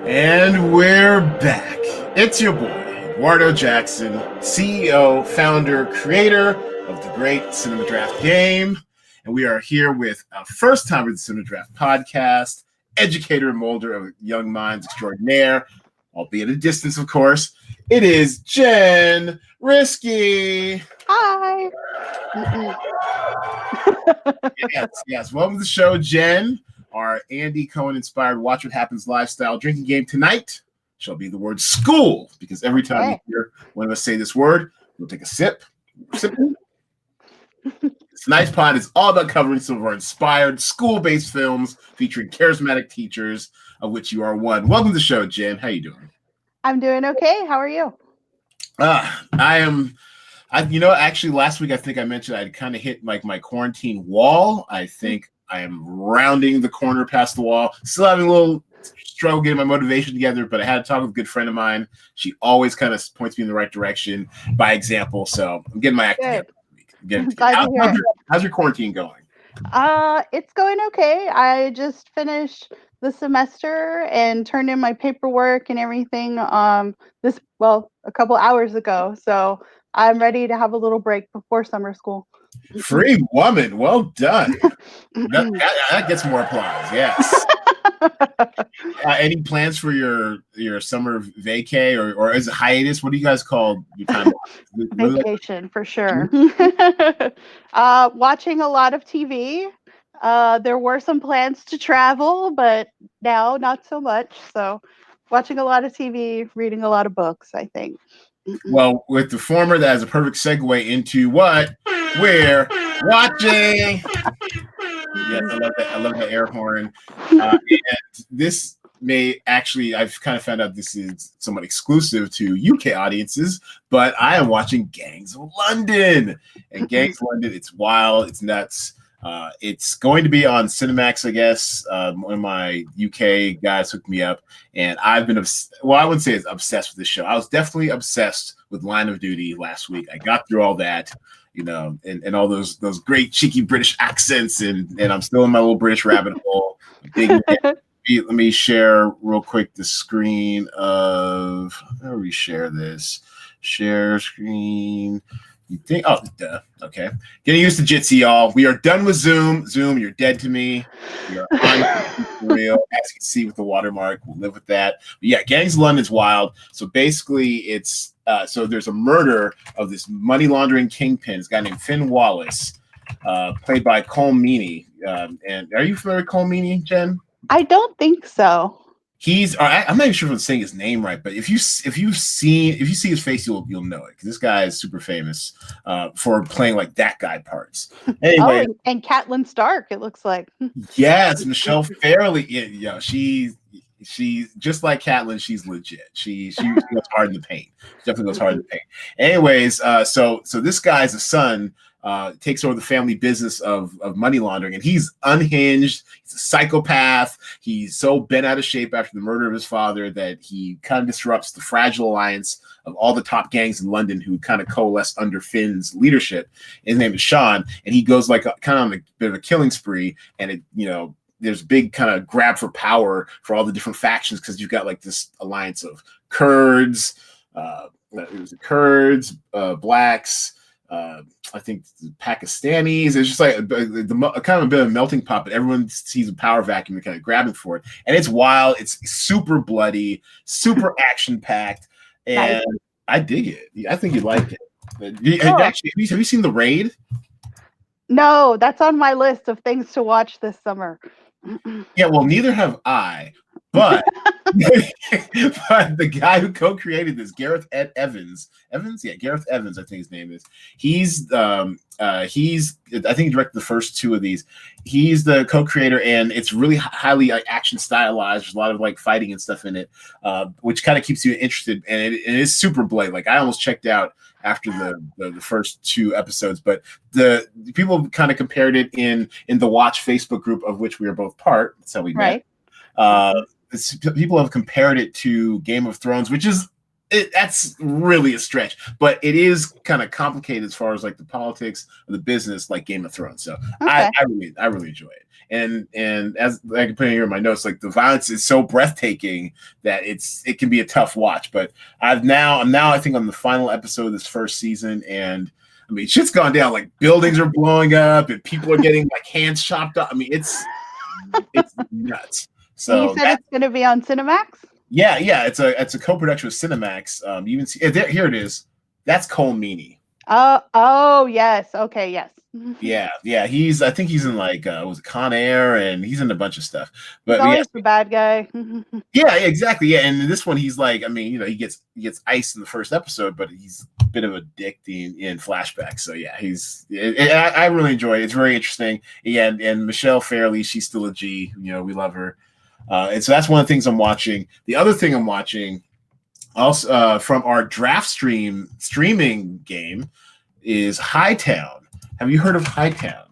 And we're back. It's your boy, Edwardo Jackson, CEO, founder, creator of the great Cinema Draft game. And we are here with a first time with the Cinema Draft podcast, educator and molder of young minds extraordinaire, albeit at a distance, of course. It is Jen Riske. Hi. Yes. Welcome to the show, Jen. Our Andy Cohen-inspired Watch What Happens lifestyle drinking game tonight shall be the word school, because every time you hear one of us say this word, we'll take a sip. Tonight's pod is all about covering some of our inspired school-based films featuring charismatic teachers, of which you are one. Welcome to the show, Jen. How you doing? I'm doing okay. How are you? Actually, last week I think I mentioned I'd kind of hit like my quarantine wall. I think I am rounding the corner past the wall. Still having a little struggle getting my motivation together, but I had to talk with a good friend of mine. She always kind of points me in the right direction by example. So I'm getting my act together. How's your quarantine going? It's going okay. I just finished the semester and turned in my paperwork and everything a couple hours ago. So I'm ready to have a little break before summer school. Free woman, well done. that gets more applause. Yes. Any plans for your summer vacay or is it hiatus? What do you guys call your time? Vacation for sure. Watching a lot of TV. There were some plans to travel, but now not so much. So watching a lot of TV, reading a lot of books, I think. Well, with the former, that is a perfect segue into what we're watching. Yes, I love that air horn. And this may actually, I've kind of found out this is somewhat exclusive to UK audiences, but I am watching Gangs of London. And Gangs of London, it's wild, it's nuts. It's going to be on Cinemax, I guess. One of my UK guys hooked me up, and I've been I wouldn't say it's obsessed with this show. I was definitely obsessed with Line of Duty last week. I got through all that, and all those great cheeky British accents, and I'm still in my little British rabbit hole. Let me share real quick the screen of. How do we share this? Share screen. You think? Oh, duh. Okay. Getting used to Jitsi, y'all. We are done with Zoom. Zoom, you're dead to me. We are on for real. As you can see with the watermark, we'll live with that. But yeah, Gangs of London's wild. So basically, it's so there's a murder of this money laundering kingpin. This guy named Finn Wallace, played by Cole Meany. And are you familiar with Cole Meany, Jen? I don't think so. I'm not even sure if I'm saying his name right, but if you see his face, you'll know it, because this guy is super famous for playing like that guy parts. Anyway, and Catelyn Stark, it looks like. Yes, Michelle Fairley. Yeah, she's just like Catelyn. She's legit. She goes hard in the paint. She definitely goes hard in the paint. Anyways, so this guy's a son. Takes over the family business of money laundering, and he's unhinged. He's a psychopath. He's so bent out of shape after the murder of his father that he kind of disrupts the fragile alliance of all the top gangs in London who kind of coalesce under Finn's leadership. His name is Sean, and he goes like kind of on a bit of a killing spree, and there's big kind of grab for power for all the different factions, because you've got like this alliance of Kurds, blacks, I think Pakistanis. It's just like the kind of a bit of a melting pot, but everyone sees a power vacuum and kind of grabbing for it. And it's wild. It's super bloody, super action packed, and I dig it. I think you'd like it. Actually, have you seen The Raid? No, that's on my list of things to watch this summer. Yeah, well, neither have I. But the guy who co-created this, Gareth Evans, Gareth Evans, I think his name is. He's I think he directed the first two of these. He's the co-creator, and it's really highly action stylized. There's a lot of like fighting and stuff in it, which kind of keeps you interested. And it is super bloody. Like I almost checked out after the first two episodes, but the people kind of compared it in the Watch Facebook group, of which we are both part. That's how we met. People have compared it to Game of Thrones, which is that's really a stretch, but it is kind of complicated as far as like the politics of the business, like Game of Thrones. So Okay. I really enjoy it. And as I can put here in my notes, like the violence is so breathtaking that it can be a tough watch. But I'm now I think on the final episode of this first season, and I mean shit's gone down. Like buildings are blowing up and people are getting like hands chopped off. I mean it's nuts. And you So said it's going to be on Cinemax? yeah, it's a co-production with Cinemax. You can see here it is. That's Cole Meany. Oh yes. Okay, yes. Yeah. I think he's in like was it Con Air, and he's in a bunch of stuff. But He's always the bad guy. yeah, exactly. Yeah, and in this one he's like, I mean, you know, he gets iced in the first episode, but he's a bit of a dick in flashbacks. So yeah, I really enjoy it. It's very interesting. Yeah, and Michelle Fairley, she's still a G. You know, we love her. And so that's one of the things I'm watching. The other thing I'm watching, also from our DraftStream streaming game, is Hightown. Have you heard of Hightown?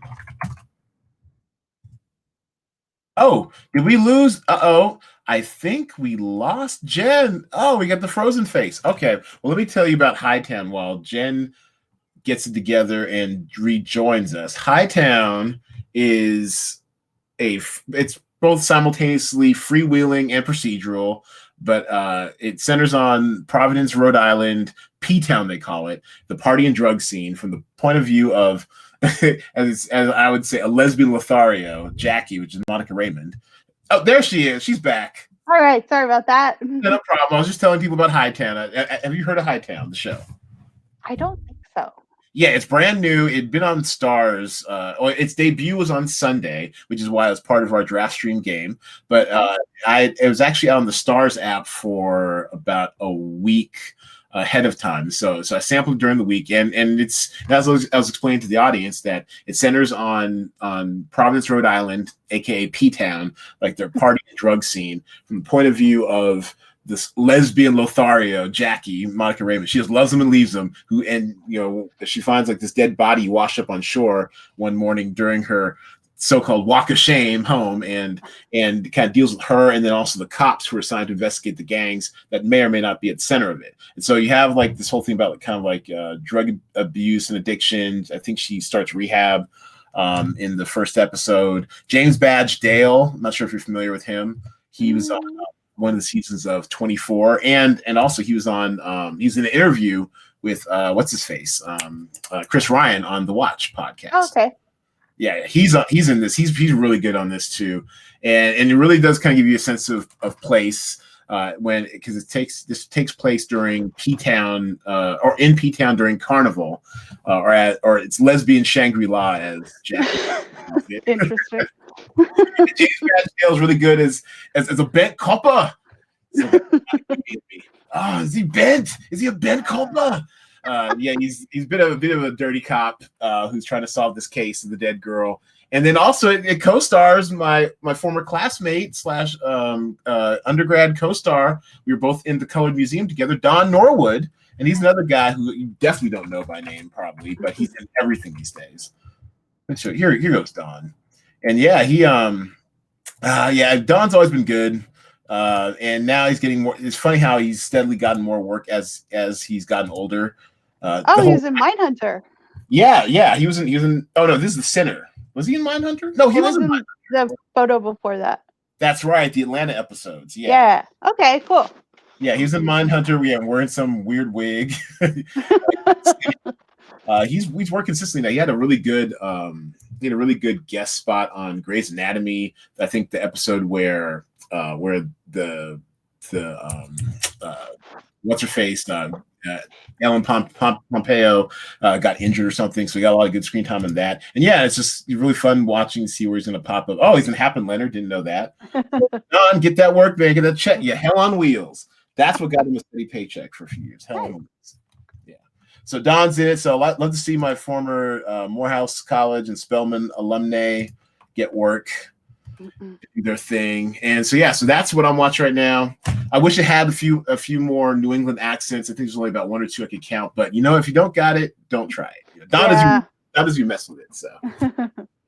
Oh, did we lose? Uh-oh. I think we lost Jen. Oh, we got the frozen face. Okay. Well, let me tell you about Hightown while Jen gets it together and rejoins us. Hightown is it's both simultaneously freewheeling and procedural, but it centers on Providence, Rhode Island, P-Town, they call it, the party and drug scene from the point of view of, as I would say, a lesbian Lothario, Jackie, which is Monica Raymond. Oh, there she is. She's back. All right. Sorry about that. No problem. I was just telling people about Hightown. Have you heard of Hightown, the show? I don't think so. Yeah, it's brand new. It'd been on Stars. Its debut was on Sunday, which is why it was part of our DraftStream game. But it was actually out on the Stars app for about a week ahead of time. So I sampled during the week, and it's, as I was explaining to the audience, that it centers on Providence, Rhode Island, aka P-Town, like their party and drug scene, from the point of view of this lesbian Lothario, Jackie, Monica Raymond. She just loves him and leaves him. She finds like this dead body washed up on shore one morning during her so-called walk of shame home, and kind of deals with her, and then also the cops who are assigned to investigate the gangs that may or may not be at the center of it. And so you have like this whole thing about drug abuse and addiction. I think she starts rehab in the first episode. James Badge Dale, I'm not sure if you're familiar with him. He was on one of the seasons of 24, and also he was on he's in an interview with what's his face, Chris Ryan on the Watch podcast. Oh, okay. Yeah, he's in this. He's really good on this too, and it really does kind of give you a sense of place because this takes place during P-Town or in P-Town during Carnival, or it's lesbian Shangri-La, as Jack. Interesting. James Badge is really good as a bent copper. So, is he bent? Is he a bent copper? Yeah, he's a bit of a dirty cop who's trying to solve this case of the dead girl. And then also it co-stars my former classmate / undergrad co-star. We were both in the Colored Museum together, Don Norwood, and he's another guy who you definitely don't know by name probably, but he's in everything these days. So here goes Don. And yeah, Don's always been good. And now he's getting more. It's funny how he's steadily gotten more work as he's gotten older. He was in Mindhunter. Yeah, he was in. Oh no, this is The Sinner. Was he in Mindhunter? No, he wasn't. The photo before that. That's right, the Atlanta episodes. Yeah. Okay. Cool. Yeah, he was in Mindhunter. Wearing some weird wig. He's worked consistently now. He had a really good guest spot on Grey's Anatomy. I think the episode where the what's her face Ellen Pompeo got injured or something, so we got a lot of good screen time on that. And yeah, it's just really fun watching, see where he's going to pop up. Oh, he's in Happen Leonard, didn't know that. Don, get that work, man, get that check. Yeah, Hell on Wheels. That's what got him a steady paycheck for a few years. Hell on Wheels. Yeah. So Don's in it. So I'd love to see my former Morehouse College and Spelman alumni get work. Do their thing. And so so that's what I'm watching right now. I wish it had a few more New England accents. I think there's only about one or two I could count, but if you don't got it, don't try it. Not as you mess with it.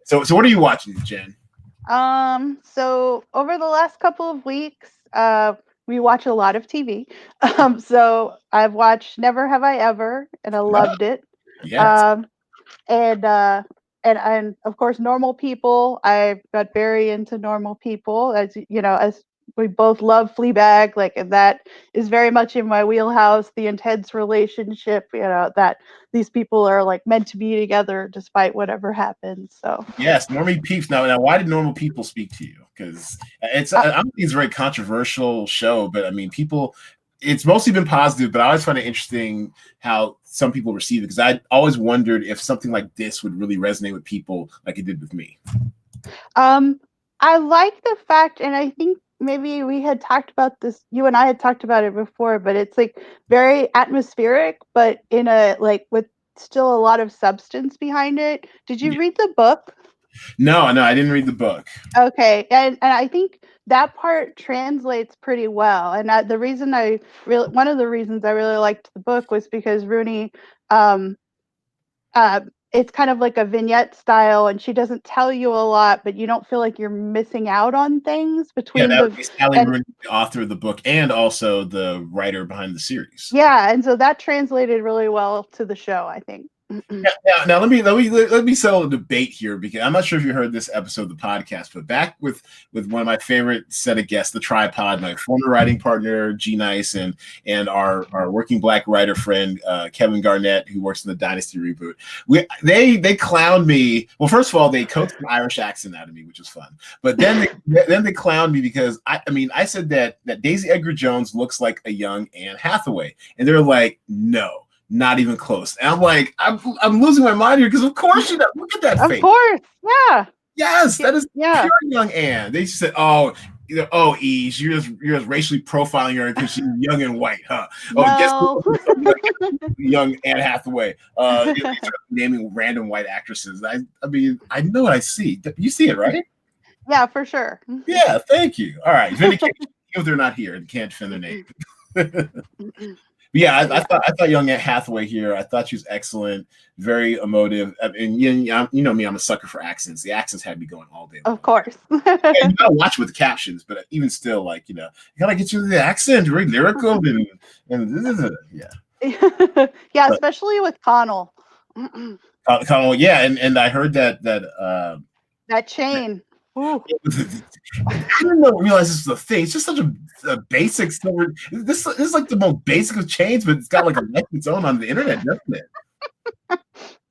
So what are you watching, Jen? So over the last couple of weeks, we watch a lot of TV. So I've watched Never Have I Ever, and I Oh, loved it. yes. Um, and and of course, Normal People. I got very into Normal People, as you know, as we both love Fleabag. Like, and that is very much in my wheelhouse. The intense relationship, that these people are like meant to be together despite whatever happens. So Yes, Normie Peeps. Now, why did normal people speak to you? Because uh, I don't think it's a very controversial show, but I mean, people, it's mostly been positive, but I always find it interesting how some people receive it because I always wondered if something like this would really resonate with people like it did with me. Um, I like the fact, and I think maybe we had talked about this, you and I had talked about it before, but it's like very atmospheric, but in a like with still a lot of substance behind it. Did you Yeah. read the book? No, I didn't read the book. Okay, and I think that part translates pretty well. And the reason I really one of the reasons I really liked the book was because Rooney um uh, it's kind of like a vignette style, and she doesn't tell you a lot, but you don't feel like you're missing out on things Yeah, between that would the be Sally and Rooney, the author of the book, and also the writer behind the series. yeah, and so that translated really well to the show, I think. Now let me settle a debate here because I'm not sure if you heard this episode of the podcast, but back with one of my favorite set of guests, the Tripod, my former writing partner G Nice, and our working black writer friend Kevin Garnett, who works in the Dynasty reboot. They clowned me. Well, first of all, they coaxed an Irish accent out of me, which was fun. But then they clowned me because I said that Daisy Edgar Jones looks like a young Anne Hathaway, and they're like, no, not even close. And I'm like, I'm losing my mind here because of course you know. Look at that Of face. course, yeah. Yes, that is Yeah. pure young Anne. They said, oh, Ease, you're just racially profiling her because she's young and white, huh? Oh, guess No. young Anne Hathaway. Naming random white actresses. I mean, I know what I see. You see it, right? Yeah, for sure. Yeah, thank you. All right, vindication. Even if they're not here and can't defend their name. Yeah, I thought young Anne Hathaway here. I thought she was excellent, very emotive. I mean, you know me, I'm a sucker for accents. The accents had me going all day long. Of course. And you gotta watch with the captions, but even still, like you gotta get you the accent, very lyrical, and yeah, Yeah, but especially with Connell. yeah, and I heard that That chain. Ooh. I didn't know realize this was a thing. It's just such a basic silver. This is like the most basic of chains, but it's got like a life of its own on the internet, doesn't it?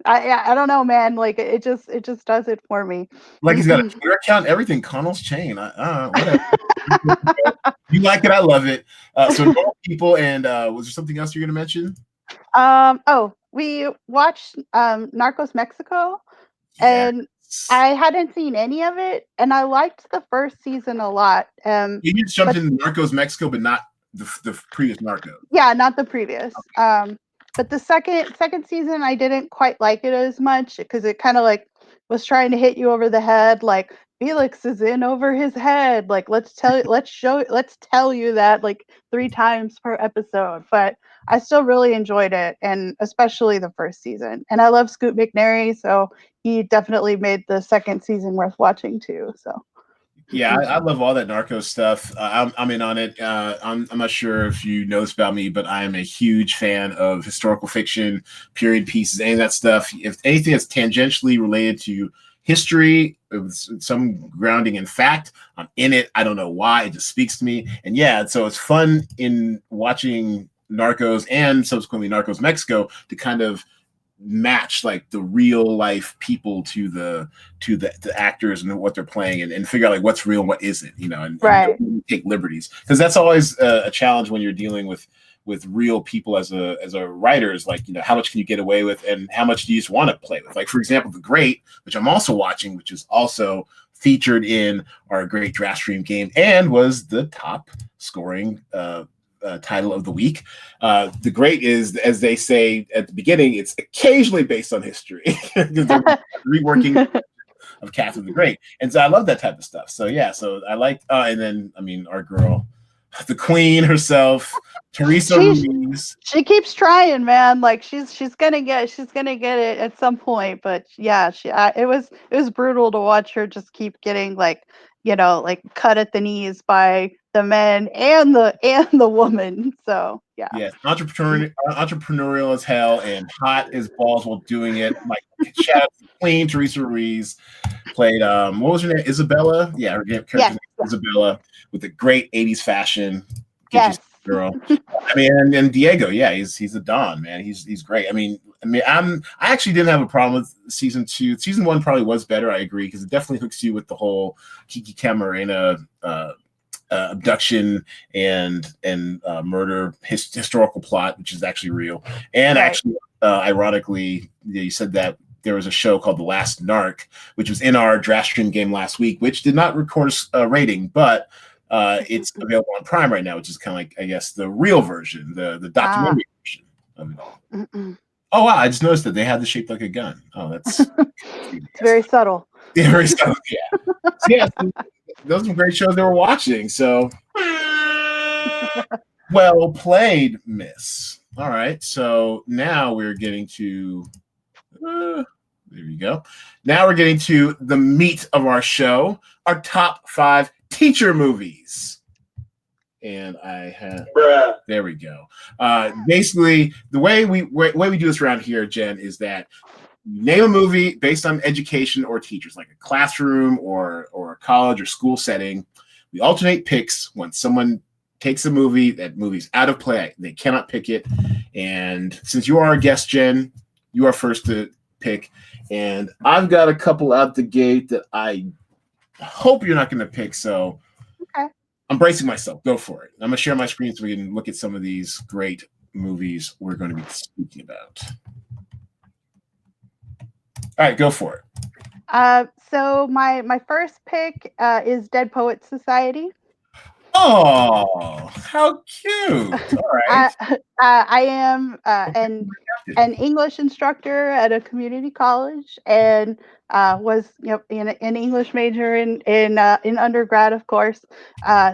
I don't know, man. Like it just does it for me. Like he's got a Twitter account, everything. Connell's chain. Whatever. You like it, I love it. So normal people, and was there something else you're gonna mention? We watched Narcos Mexico, Yeah. and I hadn't seen any of it, and I liked the first season a lot. You just jumped But into Narcos Mexico, but not the previous Narcos. yeah, not the previous. But the second season, I didn't quite like it as much because it kind of like was trying to hit you over the head, like Felix is in over his head. Like let's tell you that like 3 times per episode. But I still really enjoyed it, and especially the first season. And I love Scoot McNairy, so he definitely made the second season worth watching too. So. Yeah, I love all that Narcos stuff. I'm in on it. I'm not sure if you know this about me, but I am a huge fan of historical fiction, period pieces, any of that stuff. If anything that's tangentially related to history, with some grounding in fact, I'm in it. I don't know why. It just speaks to me. And yeah, so it's fun in watching Narcos and subsequently Narcos Mexico to kind of match like the real life people to the actors and what they're playing and figure out like what's real and what isn't, and Right. don't take liberties because that's always a challenge when you're dealing with real people as a writer is like, how much can you get away with and how much do you just want to play with? Like, for example, The Great, which I'm also watching, which is also featured in our great DraftStream game and was the top scoring title of the week. The Great is, as they say at the beginning, it's occasionally based on history because they're reworking of Catherine the Great, and so I love that type of stuff. So yeah, so I like, and then I mean our girl, the Queen herself, Teresa Ruiz. She keeps trying, man. Like she's gonna get it at some point. But yeah, it was brutal to watch her just keep getting like like cut at the knees by the men and the woman. So yeah. Yes, entrepreneurial as hell and hot as balls while doing it. Like shout out to Queen Teresa Ruiz played what was her name? Isabella? Yeah, her character's Yes. name is Isabella with the great 80s fashion. Get Yes. you girl. I mean, and Diego, yeah, he's a Don, man. He's great. I mean, I actually didn't have a problem with season 2. Season 1 probably was better, I agree, because it definitely hooks you with the whole Kiki Camarena abduction and murder historical plot, which is actually real. And Right. actually, ironically, you said that there was a show called The Last Narc, which was in our DraftStream game last week, which did not record a rating, but it's available on Prime right now, which is kind of like, I guess, the real version, the documentary version of it all. Mm-mm. Oh, wow. I just noticed that they had the shape like a gun. Oh, that's It's very subtle. yeah, very subtle. Yeah. So, yeah, those are some great shows they were watching. So, well played, Miss. All right. So now we're getting to. There we go. Now we're getting to the meat of our show, our top 5 teacher movies. And I have there we go. Basically, the way we do this around here, Jen, is that you name a movie based on education or teachers, like a classroom or a college or school setting. We alternate picks when someone takes a movie, that movie's out of play. They cannot pick it. And since you are our guest, Jen, you are first to pick. And I've got a couple out the gate that I hope you're not going to pick. So Okay. I'm bracing myself. Go for it. I'm going to share my screen so we can look at some of these great movies we're going to be speaking about. All right, go for it. So my first pick is Dead Poets Society. Oh, how cute! All right. I am an English instructor at a community college, and was an English major in undergrad, of course.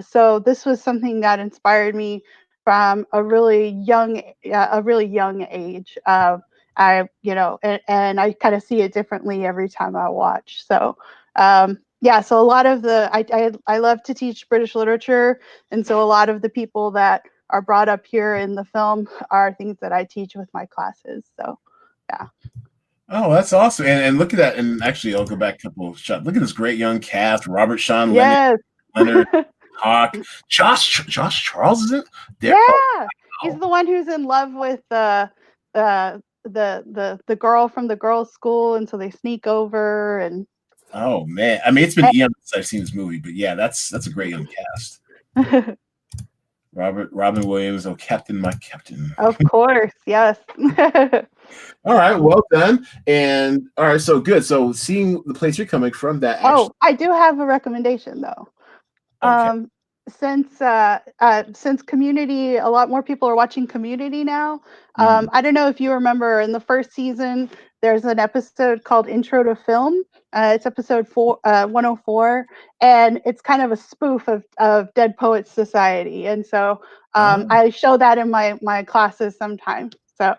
So this was something that inspired me from a really young age. And I kind of see it differently every time I watch. So. Yeah, so a lot of I love to teach British literature, and so a lot of the people that are brought up here in the film are things that I teach with my classes. So, yeah. Oh, that's awesome! And look at that. And actually, I'll go back a couple of shots. Look at this great young cast: Robert Sean Yes. Leonard Hawk, Josh Charles, is it? Yeah, he's the one who's in love with the girl from the girls' school, and so they sneak over and. Oh man, I mean, it's been eons since I've seen this movie, but yeah, that's a great young cast. Robin Williams, oh Captain, my Captain. Of course, yes. All right, well done. And all right, so good. So seeing the place you're coming from, that actually... I do have a recommendation though. Okay. Since Community, a lot more people are watching Community now. I don't know if you remember in the first season, there's an episode called Intro to Film. It's episode 104, and it's kind of a spoof of Dead Poets Society. And so I show that in my classes sometimes. So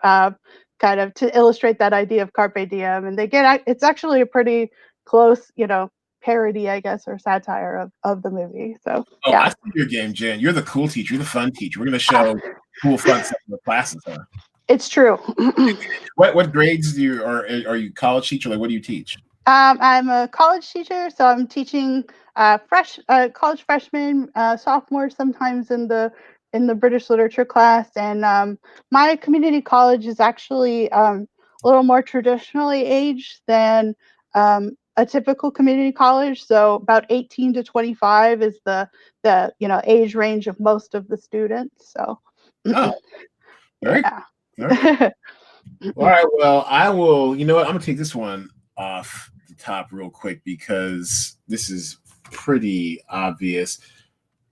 kind of to illustrate that idea of carpe diem, and it's actually a pretty close, parody, I guess, or satire of the movie. So yeah. I see your game, Jen. You're the cool teacher. You're the fun teacher. We're going to show cool, fun stuff in the classes, huh? It's true. What grades do you are you college teacher? Like, what do you teach? I'm a college teacher, so I'm teaching college freshmen, sophomores, sometimes in the British literature class, and my community college is actually a little more traditionally aged than a typical community college. So about 18 to 25 is the age range of most of the students. So very all right. All right, well, I will, you know what, I'm gonna take this one off the top real quick because this is pretty obvious.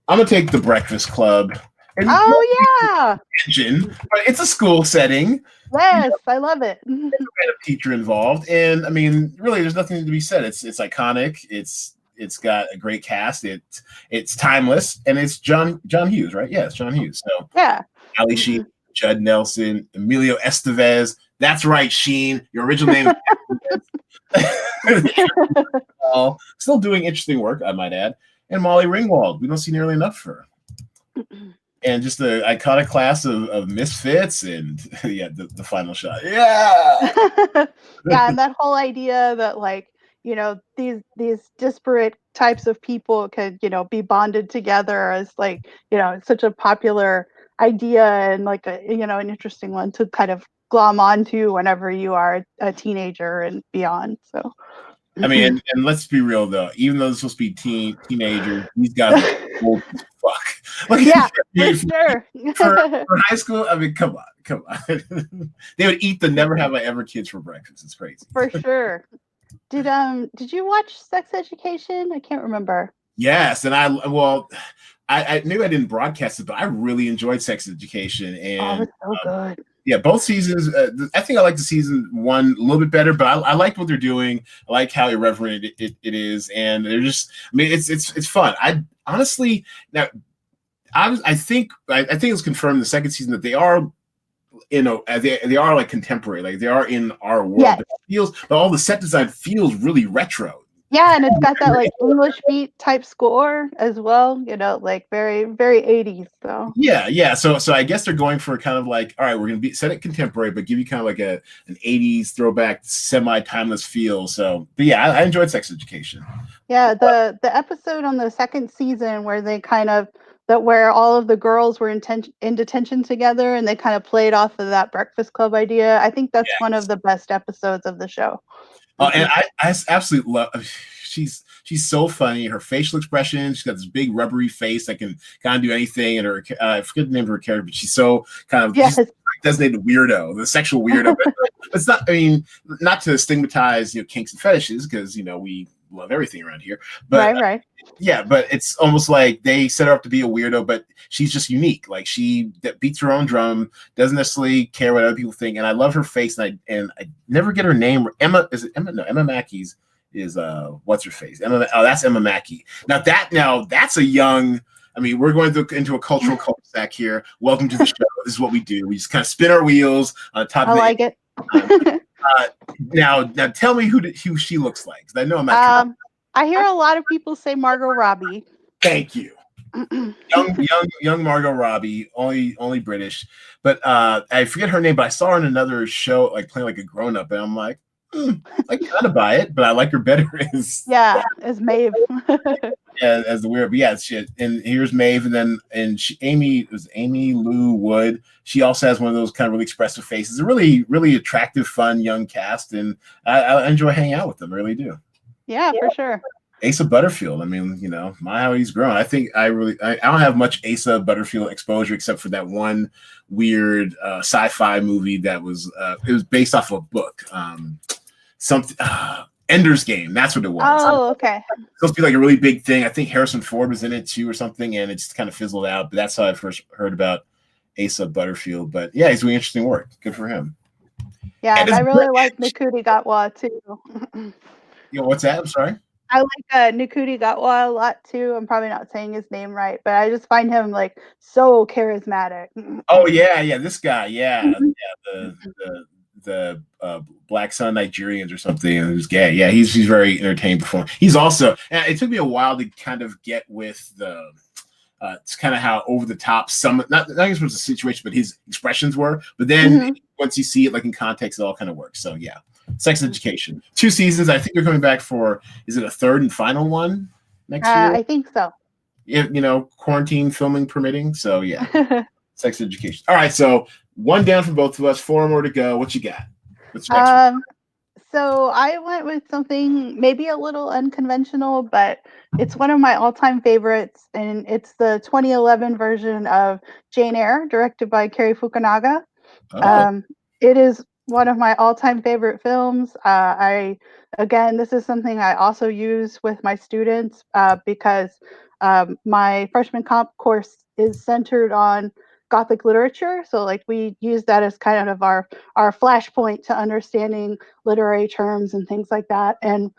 I'm gonna take The Breakfast Club. And yeah, but it's a school setting. Yes, I love it. There's a teacher involved, and I mean, really, there's nothing to be said. It's iconic. It's got a great cast. It's timeless, and it's John Hughes, right? Yeah, it's John Hughes. So yeah, Ali Sheen, Judd Nelson, Emilio Estevez. That's right, Sheen. Your original name is Estevez. Still doing interesting work, I might add. And Molly Ringwald. We don't see nearly enough of her. And just the iconic class of misfits, and yeah, the final shot. Yeah. Yeah, and that whole idea that like, these disparate types of people could, be bonded together as like, it's such a popular idea and like an interesting one to kind of glom onto whenever you are a teenager and beyond. So I mean, and let's be real though. Even though they're supposed to be teenagers, these guys look old as fuck. Like, yeah, I for sure. for high school, I mean, come on. They would eat the Never Have I Ever kids for breakfast. It's crazy. For sure. Did you watch Sex Education? I can't remember. Yes, and I maybe I didn't broadcast it, but I really enjoyed Sex Education, Oh, and it's so good. yeah, both seasons. I think I like the season one a little bit better, but I like what they're doing. I like how irreverent it is, and they're just. I mean, it's fun. I honestly now, I think it's confirmed in the second season that they are, they are like contemporary, like they are in our world. Yes. But all the set design feels really retro. Yeah, and it's got that like English beat type score as well, like very, very 80s. So Yeah. So I guess they're going for kind of like, all right, we're gonna set it contemporary, but give you kind of like an 80s throwback, semi-timeless feel. So, but yeah, I enjoyed Sex Education. yeah, the episode on the second season where they where all of the girls were in detention together and they kind of played off of that Breakfast Club idea. I think that's one of the best episodes of the show. And I absolutely love. She's so funny. Her facial expression. She's got this big rubbery face that can kind of do anything. And her, I forget the name of her character, but she's so kind of designated weirdo, the sexual weirdo. But it's not. I mean, not to stigmatize kinks and fetishes, because we love everything around here. But right. Yeah, but it's almost like they set her up to be a weirdo, but she's just unique. Like she beats her own drum, doesn't necessarily care what other people think. And I love her face, and I never get her name. Emma, is it Emma? No, Emma Mackey's is what's her face? Emma. Oh, that's Emma Mackey. Now that's a young. I mean, we're going into a cultural cul-de-sac here. Welcome to the show. This is what we do. We just kind of spin our wheels on top of I like it. Now tell me who she looks like, because I know I'm not. I hear a lot of people say Margot Robbie. Thank you. young Margot Robbie, only British, but I forget her name, but I saw her in another show, like playing like a grown up, and I'm like, I kind of buy it, but I like her better as Maeve. as the weird. But yeah, shit. And here's Maeve, Amy Lou Wood. She also has one of those kind of really expressive faces. A really, really attractive, fun young cast, and I enjoy hanging out with them. I really do. Yeah, for sure. Asa Butterfield. I mean, how he's grown. I think I don't have much Asa Butterfield exposure except for that one weird sci-fi movie that was it was based off of a book. Ender's Game. That's what it was. Oh, okay. It's supposed to be like a really big thing. I think Harrison Ford was in it too or something, and it just kind of fizzled out. But that's how I first heard about Asa Butterfield. But yeah, he's doing interesting work. Good for him. Yeah, and I really like Nikuti Gatwa too. What's that? I'm sorry. I like Nikuti Gatwa a lot too. I'm probably not saying his name right, but I just find him like so charismatic. Oh yeah, this guy, the Black Sun Nigerians or something, who's gay. Yeah, he's very entertaining performer. He's also. And it took me a while to kind of get with the. It's kind of how over the top some not I guess it was the situation, but his expressions were. But then once you see it like in context, it all kind of works. So yeah. Sex Education. 2 seasons. I think they're coming back for, is it a third and final one next year? I think so. Yeah, quarantine filming permitting. So yeah. Sex Education. All right, so 1 down for both of us, 4 more to go. What you got? What's next one? So I went with something maybe a little unconventional, but it's one of my all-time favorites, and it's the 2011 version of Jane Eyre, directed by Cary Fukunaga. It is one of my all-time favorite films. This is something I also use with my students because my freshman comp course is centered on Gothic literature. So like we use that as kind of our flashpoint to understanding literary terms and things like that. And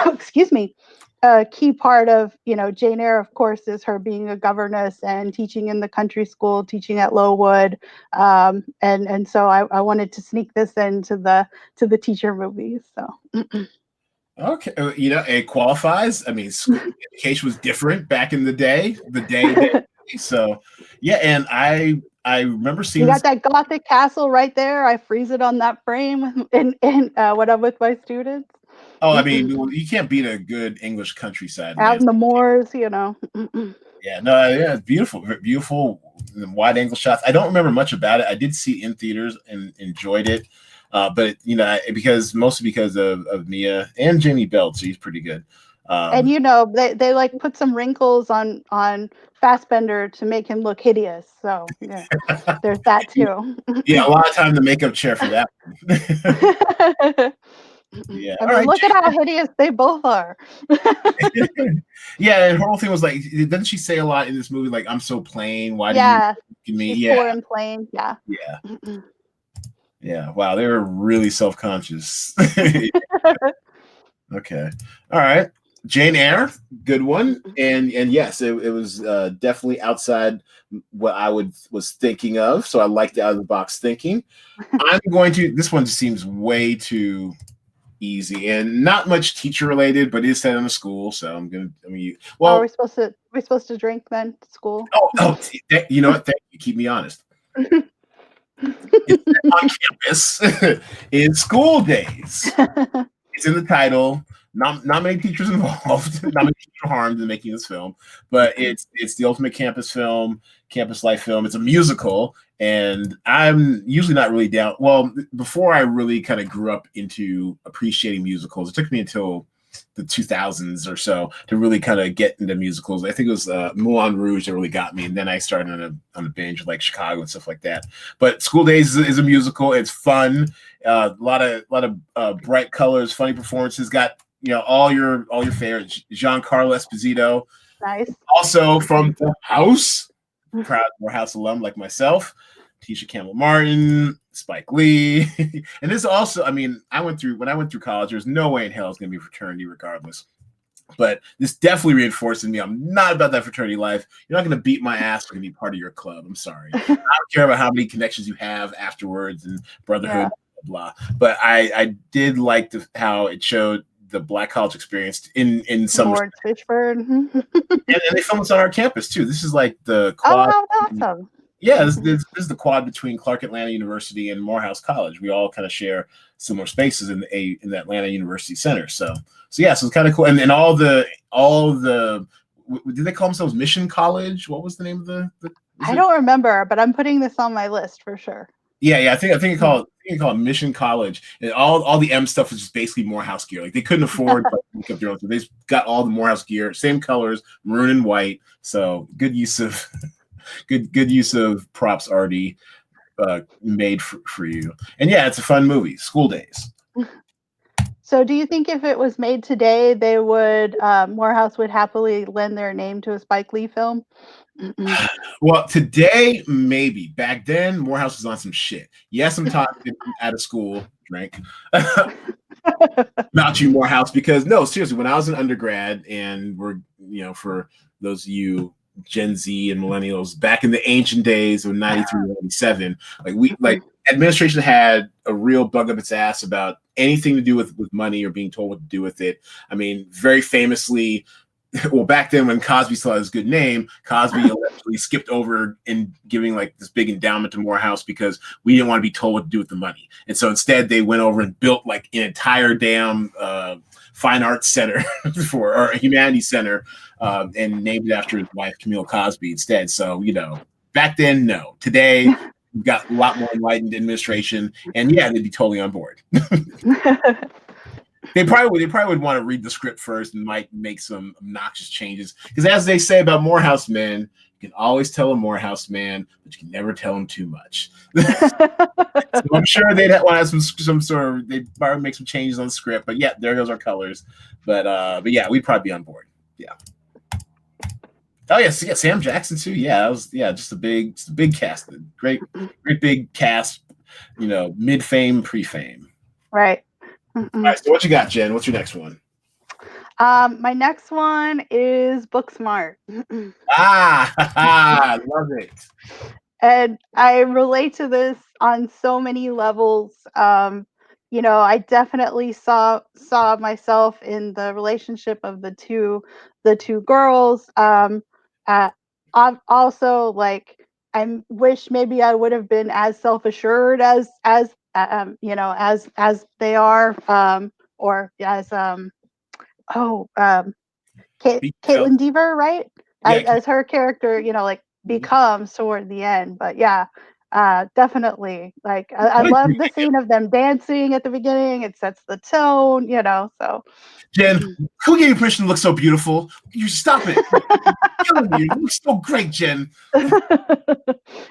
excuse me, a key part of, Jane Eyre, of course, is her being a governess and teaching in the country school, teaching at Lowood. And so I wanted to sneak this into the teacher movies. So. Okay, it qualifies. I mean, school education was different back in the day. So yeah, and I remember seeing You this. got that Gothic castle right there. I freeze it on that frame in when I'm with my students. Oh, I mean, Mm-mm. you can't beat a good English countryside Out in landscape. the moors, you know. Mm-mm. Yeah, no, yeah, it's beautiful, beautiful wide angle shots. I don't remember much about it. I did see it in theaters and enjoyed it, but you know, because mostly because of Mia and Jamie Bell, so he's pretty good. And Um, you know, they like put some wrinkles on Fassbender to make him look hideous. So yeah, there's that too. yeah, a lot of time the makeup chair for that. Yeah, I all mean, right. look at how hideous they both are. Yeah, and her whole thing was like, doesn't she say a lot in this movie? Like, I'm so plain. Why do you Yeah, look at me? she's Yeah, poor and plain. Yeah. yeah, yeah. Wow, they were really self conscious. Okay. All right. Jane Eyre, good one. And yes, it was definitely outside what I was thinking of. So I like the out of the box thinking. I'm going to this one just seems way too easy and not much teacher related, but it is set in a school. So I mean Are we well, supposed to drink then at school? you know what? Thank you. Keep me honest. It's on campus in school days. It's in the title. Not many teachers involved, not many teachers harmed in making this film, but it's the ultimate campus film, campus life film. It's a musical, and I'm usually not really down. Well, before I really kind of grew up into appreciating musicals, it took me until the 2000s or so to really kind of get into musicals. I think it was Moulin Rouge that really got me, and then I started on a binge of like Chicago and stuff like that. But School Days is a musical. It's fun. A lot of bright colors, funny performances. Got all your favorites. Giancarlo Esposito, Nice. also from the House, proud Morehouse alum like myself. Tisha Campbell Martin, Spike Lee, and this also. I mean, when I went through college. There's no way in hell it's going to be fraternity, regardless. But this definitely reinforced in me. I'm not about that fraternity life. You're not going to beat my ass or be part of your club. I'm sorry. I don't care about how many connections you have afterwards and Brotherhood, Yeah. blah, blah. But I did like how it showed the Black college experience in some Lawrence Fishburne. and they film this on our campus too. This is like the Oh, quad. how awesome. Yeah, this is the quad between Clark Atlanta University and Morehouse College. We all kind of share similar spaces in the Atlanta University Center. So yeah, so it's kind of cool. And all the did they call themselves Mission College? What was the name of I don't remember, but I'm putting this on my list for sure. Yeah. I think you call it Mission College, and all the M stuff is just basically Morehouse gear. Like they couldn't afford to make up their own, so they got all the Morehouse gear, same colors, maroon and white. So good use of good use of props already made for you. And yeah, it's a fun movie. School Days. So, do you think if it was made today, they would Morehouse would happily lend their name to a Spike Lee film? Well, today maybe. Back then, Morehouse was on some shit. Yes, I'm talking out of school. Drink. Not you, Morehouse, because no, seriously, when I was an undergrad, and for those of you Gen Z and millennials, back in the ancient days of 93, 97, like administration had a real bug up its ass about anything to do with money or being told what to do with it. I mean, very famously, well, back then when Cosby still had his good name, Cosby allegedly skipped over in giving like this big endowment to Morehouse because we didn't want to be told what to do with the money. And so instead they went over and built like an entire damn fine arts center or a humanities center and named it after his wife, Camille Cosby, instead. So, back then, no. Today, we've got a lot more enlightened administration, and yeah, they'd be totally on board. They probably would want to read the script first and might make some obnoxious changes. Because as they say about Morehouse men, you can always tell a Morehouse man, but you can never tell him too much. So I'm sure they'd want to have some sort of, they'd probably make some changes on the script. But yeah, there goes our colors. But yeah, we'd probably be on board. Yeah. Oh yes, yeah, Sam Jackson too. Yeah, that was just a big cast. Great big cast, mid-fame, pre-fame. Right. All right, so what you got, Jen? What's your next one? My next one is Booksmart. I love it. And I relate to this on so many levels. I definitely saw myself in the relationship of the two girls. I'm also like I wish maybe I would have been as self assured as as they are, or as oh So, Caitlin Dever, right? yeah, As her character, like becomes toward the end. But yeah, definitely. Like I what a love great the scene of them dancing at the beginning. It sets the tone, so Jen, who gave you permission to look so beautiful? You stop it. You're killing me. You look so great, Jen.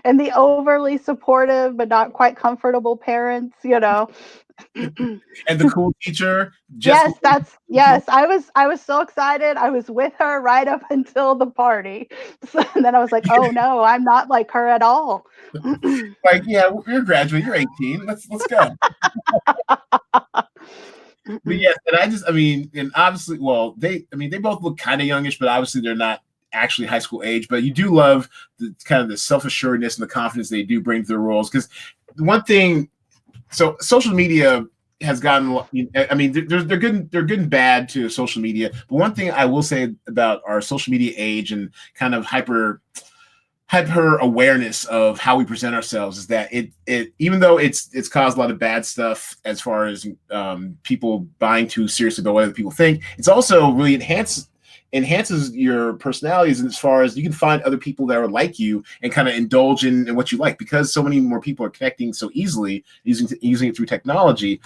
and the overly supportive but not quite comfortable parents. And the cool teacher, Jessica. Yes, I was so excited. I was with her right up until the party. So, and then I was like, "Oh no, I'm not like her at all." Like, yeah, you're graduating. You're 18. Let's go. But yes, and I mean, and obviously, well, they both look kind of youngish, but obviously they're not actually high school age. But you do love the kind of the self assuredness and the confidence they do bring to their roles. Because one thing, so social media has gotten. I mean, they're good and bad to social media. But one thing I will say about our social media age and kind of hyper awareness of how we present ourselves is that it even though it's caused a lot of bad stuff as far as people buying too seriously about what other people think, it's also really enhances your personalities as far as you can find other people that are like you and kind of indulge in what you like, because so many more people are connecting so easily using it through technology.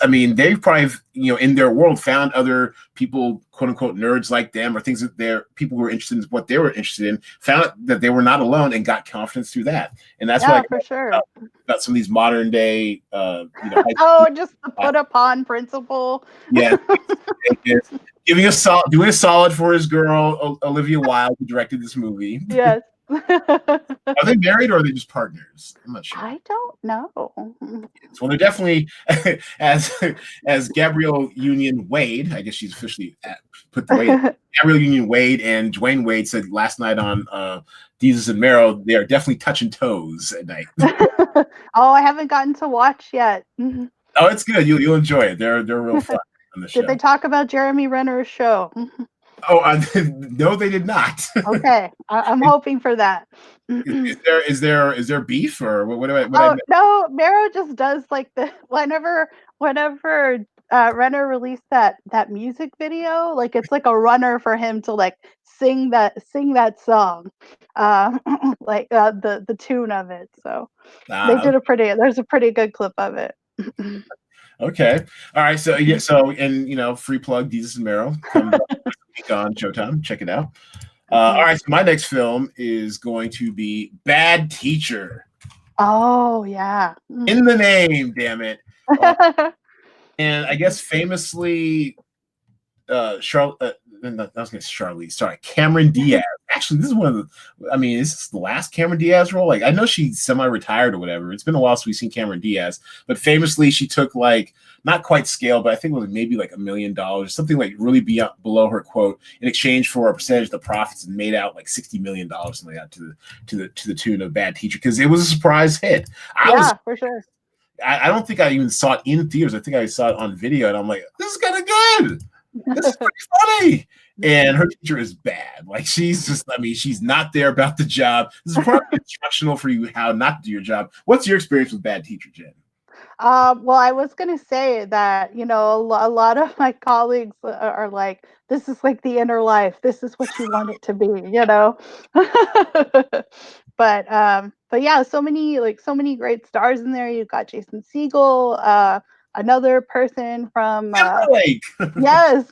I mean, they've probably, in their world found other people, quote unquote, nerds like them, or things that people who were interested in what they were interested in, found that they were not alone and got confidence through that. And that's what I Yeah, like for sure. about some of these modern day, high Oh, just the school. put upon principle. Yeah, doing a solid for his girl Olivia Wilde, who directed this movie. Yes. Are they married or are they just partners? I'm not sure. I don't know. Well, they're definitely as Gabrielle Union Wade. I guess she's officially put the Wade. Gabrielle Union Wade and Dwayne Wade said last night on Jesus and Marrow, they are definitely touching toes at night. Oh, I haven't gotten to watch yet. Oh, it's good. You'll enjoy it. They're real fun on the Did they show. talk about Jeremy Renner's show? Oh, no, they did not. Okay, I'm hoping for that. Is there beef, or what do I Oh no, Mero just does like the whenever Renner released that music video, like it's like a runner for him to like sing that song, like the tune of it. So there's a pretty good clip of it. Okay. All right. So yeah. So and free plug Jesus and Marrow comes up this week on Showtime. Check it out. All right. So my next film is going to be Bad Teacher. Oh yeah. In the name, damn it. And I guess famously, Charlotte. I was going to Charlize. Sorry, Cameron Diaz. Actually, this is one of the. I mean, is this the last Cameron Diaz role? Like, I know she's semi-retired or whatever. It's been a while since we've seen Cameron Diaz, but famously, she took like not quite scale, but I think it was maybe like $1 million, something like really below her quote, in exchange for a percentage of the profits, and made out like $60 million, something like that, to the tune of Bad Teacher, because it was a surprise hit. For sure. I don't think I even saw it in theaters. I think I saw it on video, and I'm like, this is kind of good. This is pretty funny. And her teacher is bad. Like, she's not there about the job. This is probably instructional for you how not to do your job. What's your experience with Bad Teacher, Jen? Well, I was going to say that, a lot of my colleagues are like, this is like the inner life. This is what you want it to be. But yeah, so many great stars in there. You've got Jason Segel, another person from, Timberlake. yes,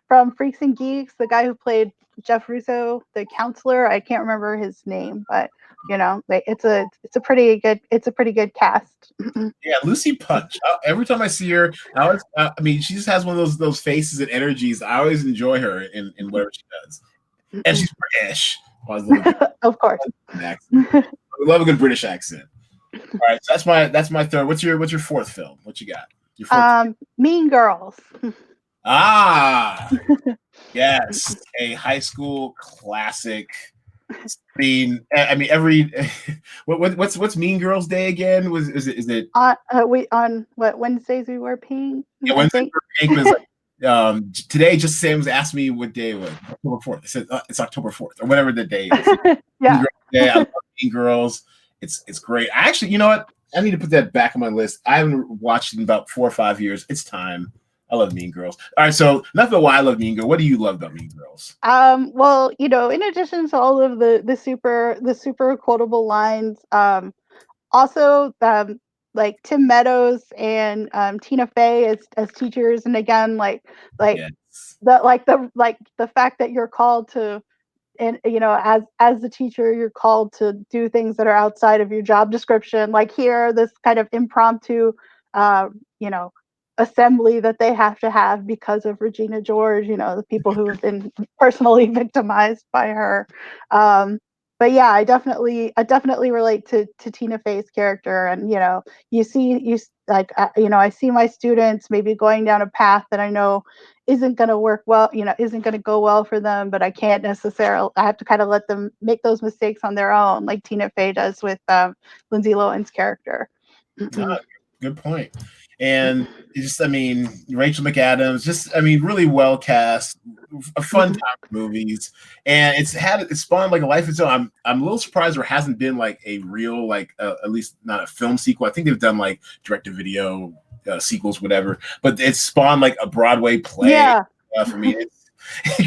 from Freaks and Geeks, the guy who played Jeff Russo, the counselor. I can't remember his name, but it's a pretty good cast. Yeah, Lucy Punch. Every time I see her, I mean, she just has one of those faces and energies. I always enjoy her in whatever she does, and she's British. Of course. I love a good British accent. All right, so that's my third. What's your fourth film? What you got? Your fourth. Mean Girls. Ah, yes, a high school classic. I mean, what's Mean Girls Day again? Is it? On what Wednesdays we wear pink? Yeah, I Wednesday think. for Pink was like, Today, just Sam's asked me what day it was. October 4th. I said it's October 4th or whatever the day is. Yeah. Day. I love Mean Girls. It's great. I actually, you know what? I need to put that back on my list. I haven't watched it in about 4 or 5 years. It's time. I love Mean Girls. All right, so enough about why I love Mean Girls. What do you love about Mean Girls? Well, in addition to all of the super quotable lines, also like Tim Meadows and Tina Fey as teachers, and again, like Yes. the fact that you're called to, and as the teacher, you're called to do things that are outside of your job description, like here, this kind of impromptu uh, you know assembly that they have to have because of Regina George, the people who have been personally victimized by her. But yeah, I definitely relate to Tina Fey's character, and I see my students maybe going down a path that I know isn't going to work well, isn't going to go well for them, but I have to kind of let them make those mistakes on their own, like Tina Fey does with Lindsay Lohan's character. Good point. And just, I mean, Rachel McAdams, just, I mean, really well cast, a fun time for movies, and it's spawned like a life of its own. I'm a little surprised there hasn't been like a real, like at least not a film sequel. I think they've done like direct to video sequels, whatever, but it's spawned like a Broadway play. Yeah. For me, it's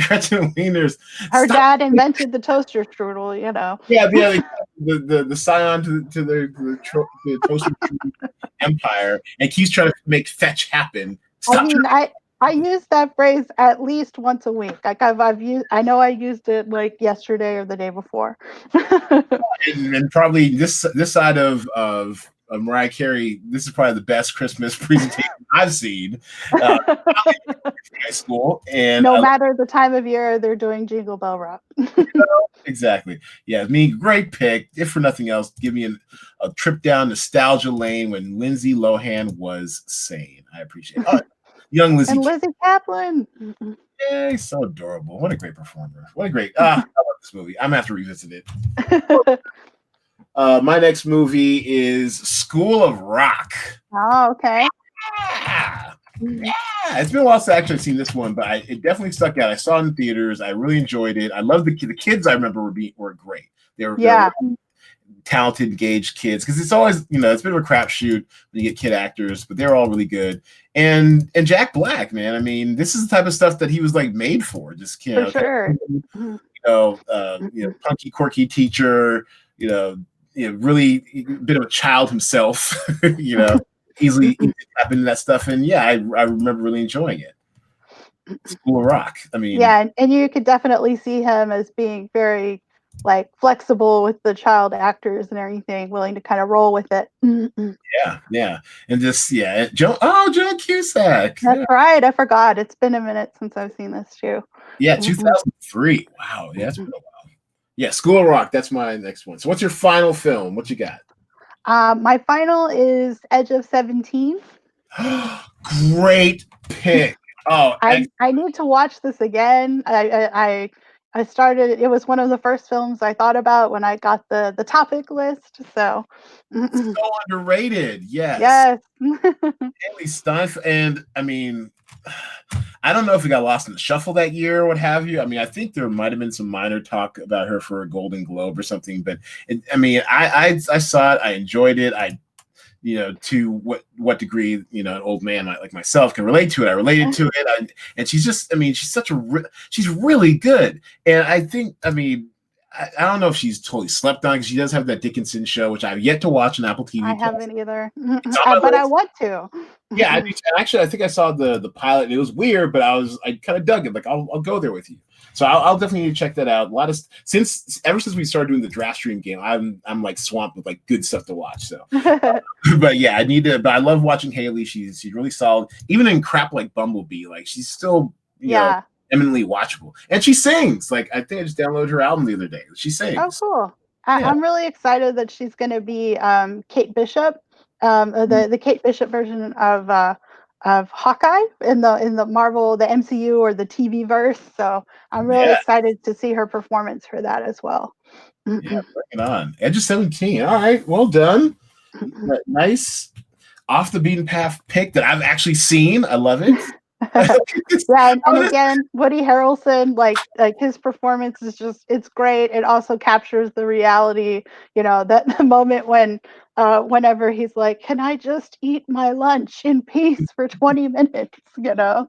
Gretchen Wieners. Her dad invented the toaster strudel, Yeah, the scion to the toaster empire, and keeps trying to make fetch happen. I use that phrase at least once a week. Like I know I used it like yesterday or the day before. and probably this side of Mariah Carey, this is probably the best Christmas presentation I've seen. High school, and no matter the time of year, they're doing Jingle Bell Rock. Exactly. Yeah, great pick. If for nothing else, give me a trip down nostalgia lane when Lindsay Lohan was sane. I appreciate it. Young Lizzie. And Lizzie Kaplan. Yay, so adorable. What a great performer. What a great. I love this movie. I'm going to have to revisit it. My next movie is School of Rock. Oh, okay. Yeah, it's been a while since I actually seen this one, but it definitely stuck out. I saw it in theaters. I really enjoyed it. I love the kids. I remember were great. They were talented, engaged kids, because it's always it's a bit of a crapshoot when you get kid actors, but they're all really good. And Jack Black, man, I mean, this is the type of stuff that he was like made for. Just for sure. Punky, quirky teacher. Really a bit of a child himself. Easily tap into that stuff, and I remember really enjoying it. School of Rock. I mean, and you could definitely see him as being very like flexible with the child actors and everything, willing to kind of roll with it. Yeah, and just Joan Cusack. That's right. I forgot. It's been a minute since I've seen this too. Yeah, 2003. Wow, yeah, it's been a while. Yeah, School of Rock. That's my next one. So, what's your final film? What you got? My final is Edge of 17. Great pick. Oh, I need to watch this again. I started. It was one of the first films I thought about when I got the topic list. So underrated. Yes. Yes. Haley Steinfeld, and I mean, I don't know if it got lost in the shuffle that year or what have you. I mean, I think there might have been some minor talk about her for a Golden Globe or something, but I saw it. I enjoyed it. To what degree, an old man like myself can relate to it. I related to it. And she's just, she's really good. And I think, I don't know if she's totally slept on, because she does have that Dickinson show, which I've yet to watch on Apple TV. I haven't either, but I want to. Yeah, actually, I think I saw the pilot, and it was weird, but I kind of dug it. Like, I'll go there with you. So I'll definitely need to check that out. Ever since we started doing the DraftStream game, I'm like swamped with like good stuff to watch. So, but yeah, But I love watching Haley. She's really solid, even in crap like Bumblebee. Like, she's still eminently watchable, and she sings. Like, I think I just downloaded her album the other day. She sings. Oh, cool! I'm really excited that she's going to be Kate Bishop, the Kate Bishop version of Hawkeye in the Marvel, the MCU, or the TV verse. So I'm really excited to see her performance for that as well. Yeah, bring it on. Edge of 17. All right, well done. Nice off the beaten path pick that I've actually seen. I love it. And again, Woody Harrelson, like his performance is it's great. It also captures the reality, that the moment when whenever he's like, can I just eat my lunch in peace for 20 minutes,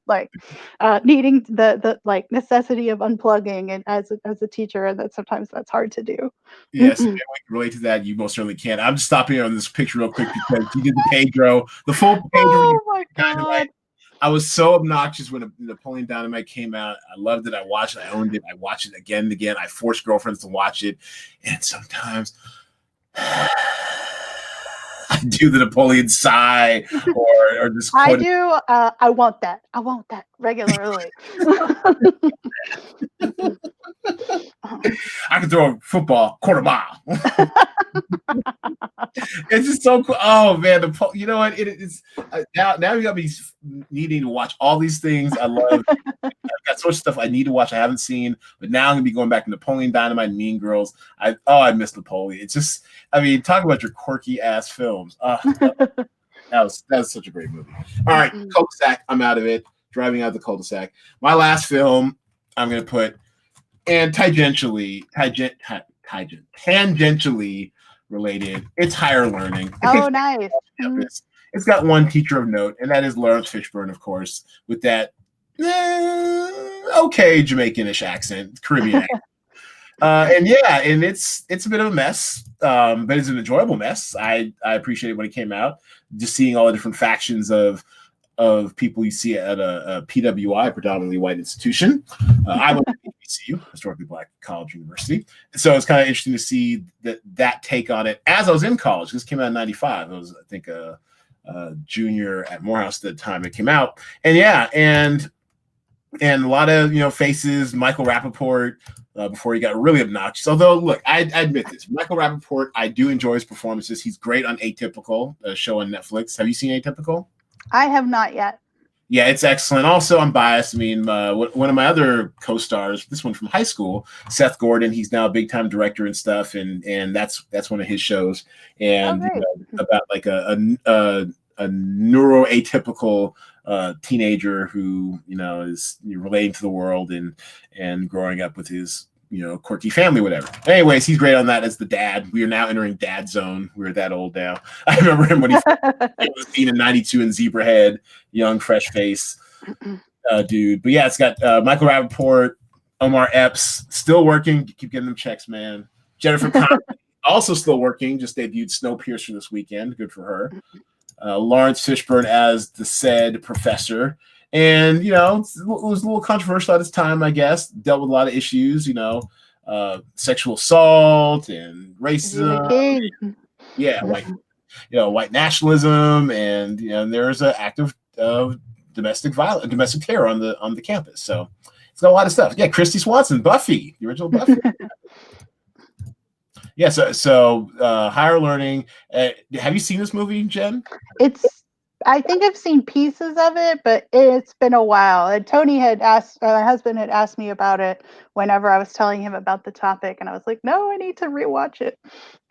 like needing the like necessity of unplugging and as a teacher, and that sometimes that's hard to do. Yes, and we can relate to that. You most certainly can. I'm just stopping on this picture real quick because he did the Pedro, the full Pedro. Oh my God. Dynamite. I was so obnoxious when Napoleon Dynamite came out. I loved it. I watched it. I owned it. I watched it again and again. I forced girlfriends to watch it. And sometimes I do the Napoleon sigh or just I do. I want that. I want that regularly. I can throw a football quarter mile. It's just so cool. Oh man, you know what? It's now you got me needing to watch all these things. I love. I've got so much stuff I need to watch I haven't seen, but now I'm gonna be going back to Napoleon Dynamite and Mean Girls. I miss Napoleon. It's just, talk about your quirky ass films. That was such a great movie. All right, cul-de-sac. I'm out of it. Driving out the cul-de-sac. My last film, I'm gonna put, and tangentially related. It's higher learning. Oh, nice. It's got one teacher of note, and that is Lawrence Fishburne, of course, with that okay Jamaican-ish accent, Caribbean accent. And it's a bit of a mess, but it's an enjoyable mess. I appreciate it when it came out, just seeing all the different factions of people you see at a PWI, predominantly white institution. I went to HBCU, historically black college university. So it's kind of interesting to see that take on it as I was in college. This came out in 95. I was, I think, a junior at Morehouse at the time it came out. And a lot of, faces, Michael Rappaport, before he got really obnoxious. Although, look, I admit this. Michael Rappaport, I do enjoy his performances. He's great on Atypical, a show on Netflix. Have you seen Atypical? I have not yet. Yeah, it's excellent. Also, I'm biased. One of my other co-stars, this one from high school, Seth Gordon, he's now a big-time director and stuff, and that's one of his shows. And about like a neuroatypical teenager who is relating to the world and growing up with his quirky family, whatever. Anyways, he's great on that as the dad. We are now entering dad zone. We're that old now. I remember him when he was seen in 92 in Zebrahead, young, fresh face dude. But yeah, it's got Michael Rappaport, Omar Epps, still working. Keep getting them checks, man. Jennifer Connelly, also still working, just debuted Snowpiercer this weekend. Good for her. Lawrence Fishburne as the said professor. And, it was a little controversial at its time, I guess. Dealt with a lot of issues, sexual assault and racism. White nationalism. And, there's an act of domestic violence, domestic terror on the campus. So it's got a lot of stuff. Yeah, Christy Swanson, Buffy, the original Buffy. Yeah, so higher learning. Have you seen this movie, Jen? I think I've seen pieces of it, but it's been a while. And Tony my husband had asked me about it whenever I was telling him about the topic, and I was like, no, I need to rewatch it.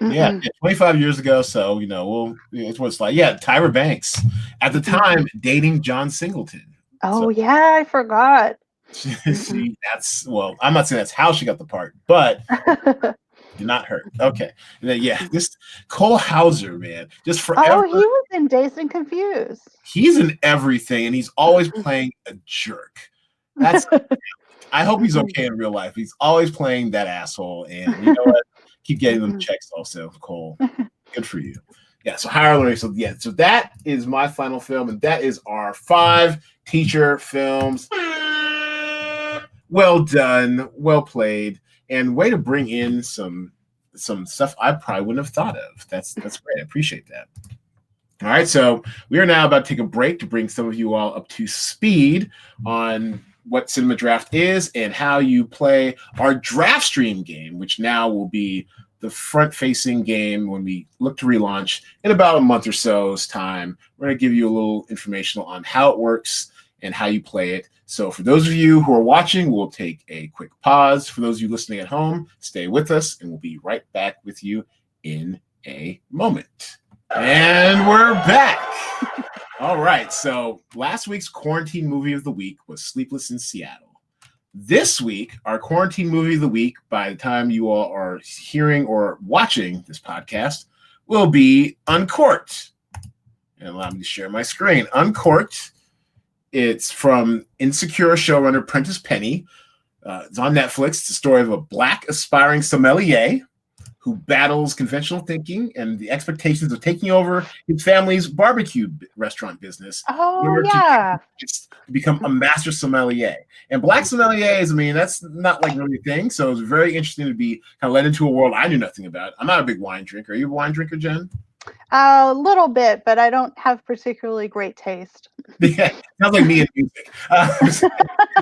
Yeah, 25 years ago, so it's what it's like. Yeah, Tyra Banks at the time dating John Singleton. Oh yeah, I forgot. I'm not saying that's how she got the part, but not her. Okay. And then, this Cole Hauser, man, just forever. Oh, he was in Dazed and Confused. He's in everything, and he's always playing a jerk. I hope he's okay in real life. He's always playing that asshole, and you know what? Keep getting them checks also, Cole. Good for you. Yeah, so higher learning. So that is my final film, and that is our 5 teacher films. Well done, well played. And way to bring in some stuff I probably wouldn't have thought of. That's great. I appreciate that. All right, so we are now about to take a break to bring some of you all up to speed on what Cinema Draft is and how you play our DraftStream game, which now will be the front-facing game when we look to relaunch in about a month or so's time. We're going to give you a little informational on how it works and how you play it. So for those of you who are watching, we'll take a quick pause. For those of you listening at home, stay with us, and we'll be right back with you in a moment. And we're back. All right. So last week's quarantine movie of the week was Sleepless in Seattle. This week, our quarantine movie of the week, by the time you all are hearing or watching this podcast, will be Uncorked. And allow me to share my screen. Uncorked. It's from Insecure showrunner Prentice Penny. It's on Netflix. It's the story of a Black aspiring sommelier who battles conventional thinking and the expectations of taking over his family's barbecue restaurant business in order to become a master sommelier. And Black sommeliers, I mean, that's not like really a thing. So it's very interesting to be kind of led into a world I knew nothing about. I'm not a big wine drinker. Are you a wine drinker, Jen? A little bit, but I don't have particularly great taste. Yeah, sounds like me and music. I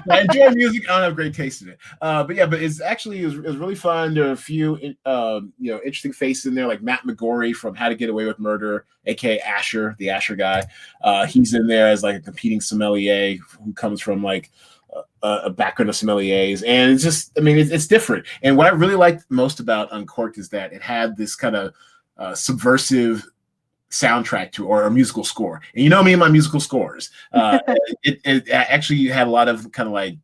enjoy music. I don't have great taste in it. But it's actually it was really fun. There are a few interesting faces in there, like Matt McGorry from How to Get Away with Murder, aka Asher, the Asher guy. He's in there as like a competing sommelier who comes from like a background of sommeliers, and it's just, I mean, it's different. And what I really liked most about Uncorked is that it had this kind of subversive soundtrack to, or a musical score. And you know me and my musical scores. It actually had a lot of kind of like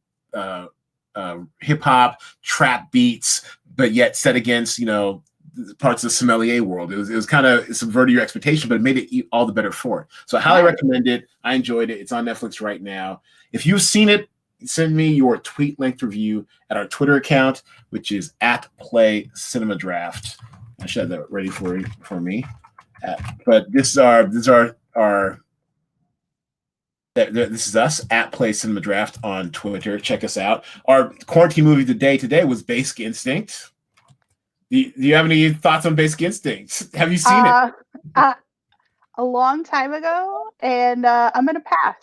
hip hop trap beats, but yet set against parts of the sommelier world. It was kind of subverted your expectation, but it made it all the better for it. So I highly recommend it. I enjoyed it. It's on Netflix right now. If you've seen it, send me your tweet length review at our Twitter account, which is @PlayCinemaDraft. I should have that ready for me. But this is us @PlayCinemaDraft on Twitter. Check us out. Our quarantine movie today was Basic Instinct. Do you have any thoughts on Basic Instinct? Have you seen it? A long time ago, and I'm gonna pass.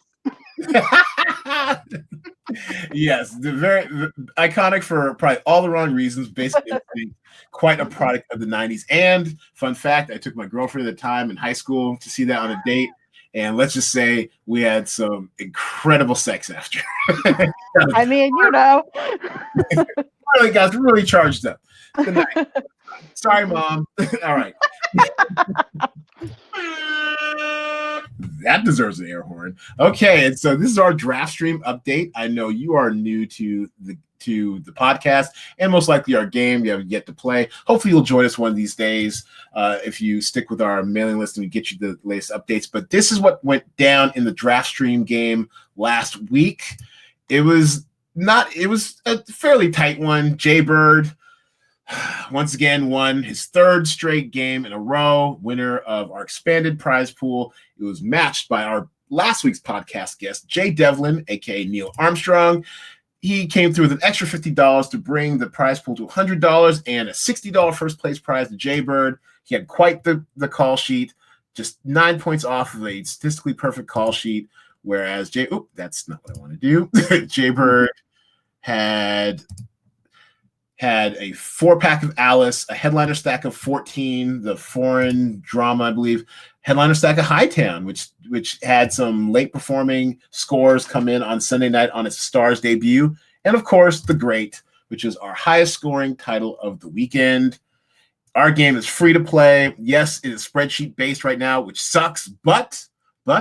Yes, the iconic for probably all the wrong reasons. Basic Instinct, quite a product of the 90s. And fun fact, I took my girlfriend at the time in high school to see that on a date. And let's just say we had some incredible sex after. I mean, really, guys, we're really charged up. Good night. Sorry, Mom. All right. That deserves an air horn. Okay, and so this is our DraftStream update. I know you are new to the podcast and most likely our game. You haven't yet to play. Hopefully you'll join us one of these days if you stick with our mailing list and we get you the latest updates. But this is what went down in the DraftStream game last week. It was a fairly tight one. Jaybird once again won his third straight game in a row, winner of our expanded prize pool. It was matched by our last week's podcast guest, Jay Devlin, aka Neil Armstrong. He came through with an extra $50 to bring the prize pool to $100 and a $60 first place prize to Jaybird. He had quite the call sheet, just 9 points off of a statistically perfect call sheet, whereas that's not what I want to do. Jaybird had a 4-pack of Alice, a headliner stack of 14, the foreign drama, I believe, headliner stack of Hightown, which had some late performing scores come in on Sunday night on its Stars debut, and of course The Great, which is our highest scoring title of the weekend. Our game is free to play. Yes, it is spreadsheet based right now, which sucks, but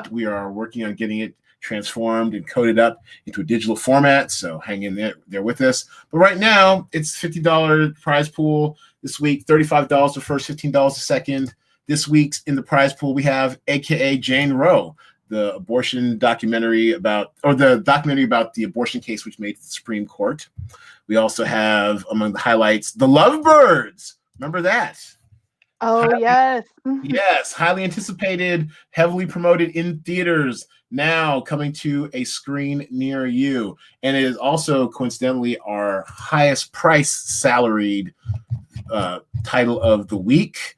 we are working on getting it transformed and coded up into a digital format, so hang in there with us. But right now, it's $50 prize pool this week, $35 the first, $15 the second. This week's in the prize pool, we have AKA Jane Roe, the documentary about the abortion case which made the Supreme Court. We also have, among the highlights, The Lovebirds. Remember that? Yes. Yes, highly anticipated, heavily promoted in theaters, now coming to a screen near you. And it is also coincidentally our highest price salaried title of the week.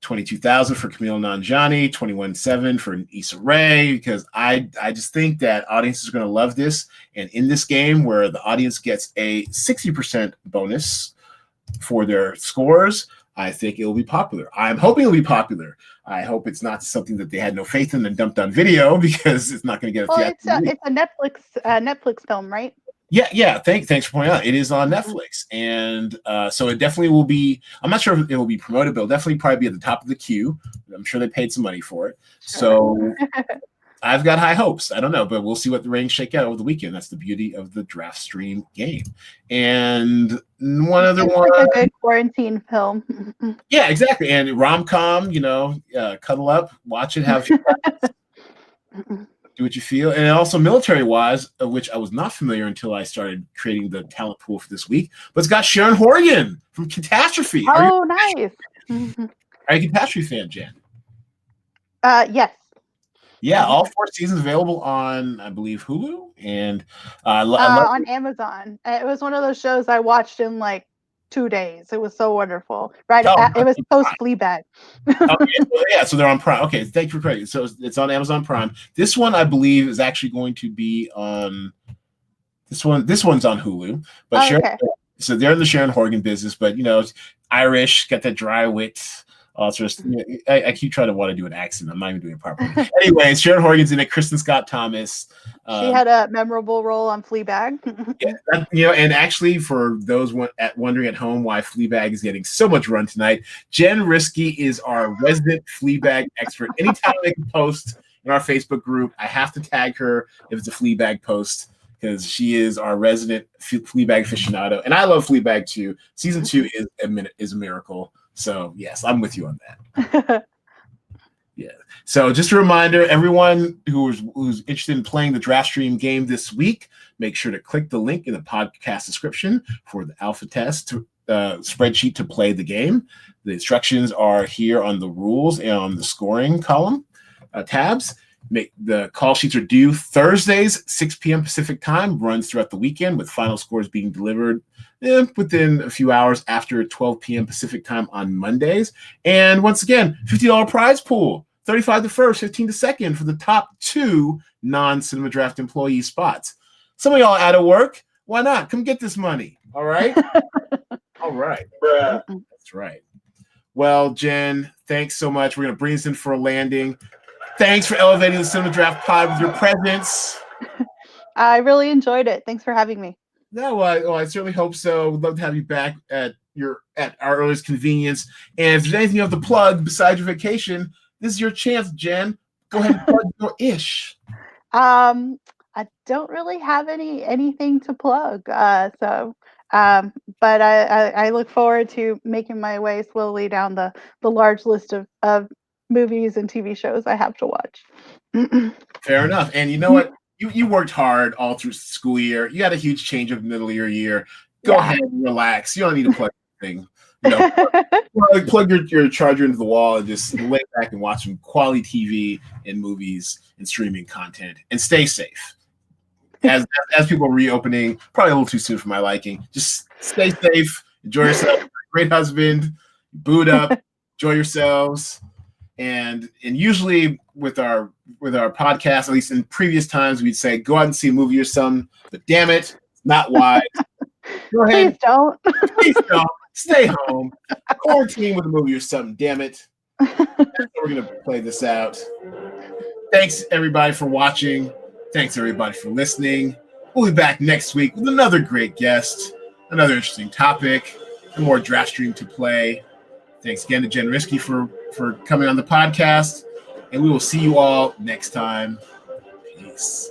$22,000 for Camille Nanjiani, $21,700 for Issa Rae, because I just think that audiences are going to love this. And in this game, where the audience gets a 60% bonus for their scores, I think it will be popular. I'm hoping it'll be popular. I hope it's not something that they had no faith in and dumped on video, because it's not going to get a theatrical release. It's a Netflix film, right? Yeah. Thanks for pointing out. It is on Netflix, and so it definitely will be. I'm not sure if it will be promoted, but it'll definitely probably be at the top of the queue. I'm sure they paid some money for it. So I've got high hopes. I don't know, but we'll see what the ratings shake out over the weekend. That's the beauty of the DraftStream game. And one other It's one. like a good quarantine film. Yeah, exactly. And rom-com, cuddle up, watch it, have do what you feel. And also military-wise, of which I was not familiar until I started creating the talent pool for this week, but it's got Sharon Horgan from Catastrophe. Oh, nice. Are you a Catastrophe fan, Jen? Yes. Yeah, all 4 seasons available on, I believe, Hulu and on Amazon. It was one of those shows I watched in like 2 days. It was so wonderful. Right, it was post Fleabag. Okay, so they're on Prime. Okay, thank you for correcting. So it's on Amazon Prime. This one, I believe, is actually going to be on. This one's on Hulu, but so they're in the Sharon Horgan business. But it's Irish, got that dry wit. I keep trying to want to do an accent. I'm not even doing it properly. Anyway, Sharon Horgan's in it. Kristen Scott Thomas. She had a memorable role on Fleabag. And actually, for those wondering at home why Fleabag is getting so much run tonight, Jen Riske is our resident Fleabag expert. Anytime I can post in our Facebook group, I have to tag her if it's a Fleabag post because she is our resident Fleabag aficionado, and I love Fleabag too. Season 2 is a miracle. So yes, I'm with you on that. Yeah. So just a reminder, everyone who's interested in playing the DraftStream game this week, make sure to click the link in the podcast description for the alpha test spreadsheet to play the game. The instructions are here on the rules and on the scoring column tabs. The call sheets are due Thursdays, 6 p.m. Pacific time, runs throughout the weekend with final scores being delivered within a few hours after 12 p.m. Pacific time on Mondays. And once again, $50 prize pool, 35 to first, 15 to second for the top 2 non-Cinema Draft employee spots. Some of y'all out of work. Why not? Come get this money. All right? All right. That's right. Well, Jen, thanks so much. We're going to bring this in for a landing. Thanks for elevating the Cinema Draft pod with your presence. I really enjoyed it. Thanks for having me. No, I certainly hope so. We'd love to have you back at our earliest convenience. And if there's anything you have to plug besides your vacation, this is your chance, Jen. Go ahead and plug your ish. I don't really have anything to plug. But I look forward to making my way slowly down the large list of movies and TV shows I have to watch. Fair enough. And you know what? You worked hard all through school year. You had a huge change of middle of your year. Go ahead and relax. You don't need to plug anything. Plug your charger into the wall and just lay back and watch some quality TV and movies and streaming content and stay safe. As people are reopening, probably a little too soon for my liking. Just stay safe. Enjoy yourself. Great husband. Boot up. Enjoy yourselves. And usually with our podcast, at least in previous times, we'd say go out and see a movie or something. But damn it, it's not wise. Go ahead. Please don't. Please don't. Stay home. Quarantine with a movie or something. Damn it. That's how we're gonna play this out. Thanks everybody for watching. Thanks everybody for listening. We'll be back next week with another great guest, another interesting topic, and more DraftStream to play. Thanks again to Jen Riske for coming on the podcast, and we will see you all next time. Peace.